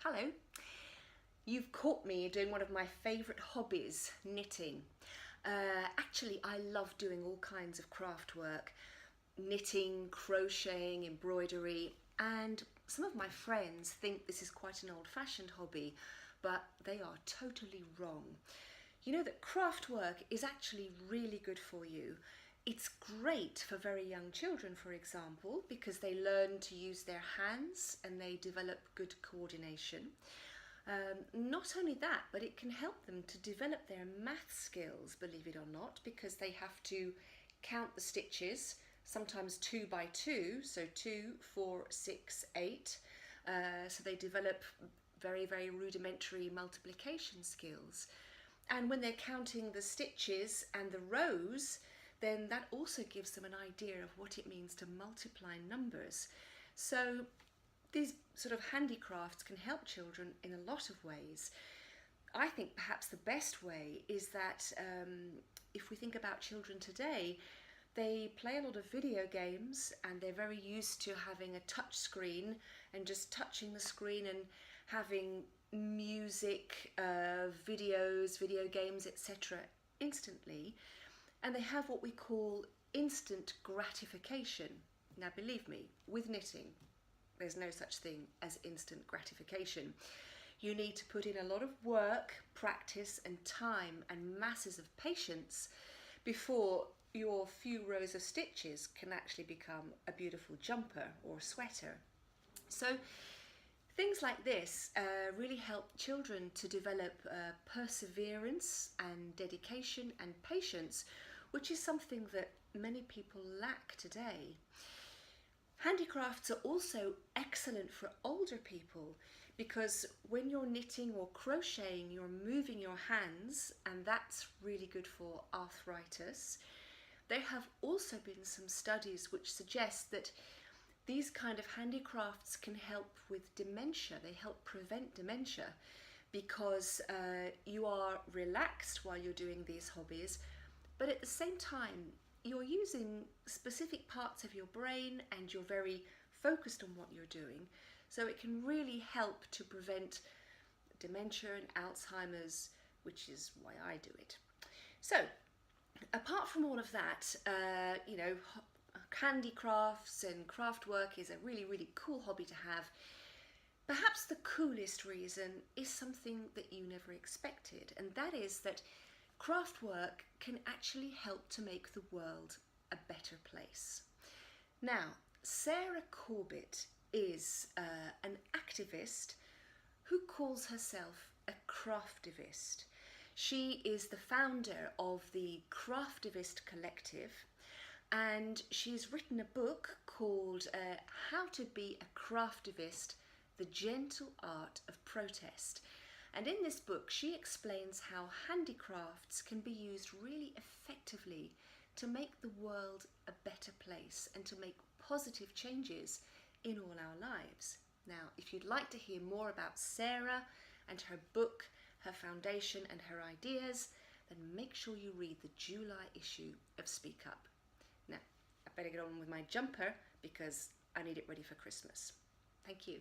Hello. You've caught me doing one of my favourite hobbies, knitting. Actually, I love doing all kinds of craft work, knitting, crocheting, embroidery, and some of my friends think this is quite an old-fashioned hobby, but they are totally wrong. You know that craft work is actually really good for you. It's great for very young children, for example, because they learn to use their hands and they develop good coordination. Not only that, but it can help them to develop their math skills, believe it or not, because they have to count the stitches, sometimes 2 by 2, so 2, 4, 6, 8. So they develop very, very rudimentary multiplication skills. And when they're counting the stitches and the rows, then that also gives them an idea of what it means to multiply numbers. So these sort of handicrafts can help children in a lot of ways. I think perhaps the best way is that if we think about children today, they play a lot of video games and they're very used to having a touch screen and just touching the screen and having music, videos, video games, etc. instantly. And they have what we call instant gratification. Now believe me, with knitting, there's no such thing as instant gratification. You need to put in a lot of work, practice and time and masses of patience before your few rows of stitches can actually become a beautiful jumper or a sweater. So things like this really help children to develop perseverance and dedication and patience, which is something that many people lack today. Handicrafts are also excellent for older people because when you're knitting or crocheting, you're moving your hands, and that's really good for arthritis. There have also been some studies which suggest that these kind of handicrafts can help with dementia. They help prevent dementia because you are relaxed while you're doing these hobbies, but at the same time you're using specific parts of your brain and you're very focused on what you're doing. So it can really help to prevent dementia and Alzheimer's, which is why I do it. So apart from all of that, handicrafts and craft work is a really, really cool hobby to have. Perhaps the coolest reason is something that you never expected, and that is that craft work can actually help to make the world a better place. Now, Sarah Corbett is an activist who calls herself a craftivist. She is the founder of the Craftivist Collective, and she's written a book called How to Be a Craftivist, The Gentle Art of Protest. And in this book, she explains how handicrafts can be used really effectively to make the world a better place and to make positive changes in all our lives. Now, if you'd like to hear more about Sarah and her book, her foundation and her ideas, then make sure you read the July issue of Speak Up. Now, I better get on with my jumper because I need it ready for Christmas. Thank you.